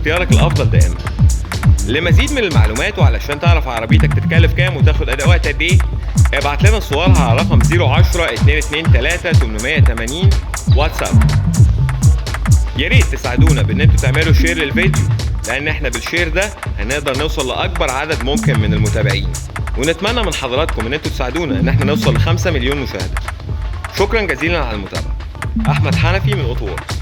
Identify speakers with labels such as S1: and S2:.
S1: اختيارك الافضل دائما. لمزيد من المعلومات وعلشان تعرف عربيتك تتكلف كام وتاخد اداء وقت قد ايه، ابعت لنا صورها على رقم 010 223 880 واتساب. يا ريت تساعدونا بان انتوا تعملوا شير للفيديو، لان احنا بالشير ده هنقدر نوصل لاكبر عدد ممكن من المتابعين، ونتمنى من حضراتكم ان انتوا تساعدونا ان احنا نوصل ل5 مليون مشاهدة. شكرا جزيلا على المتابعة. احمد حنفي من واتس.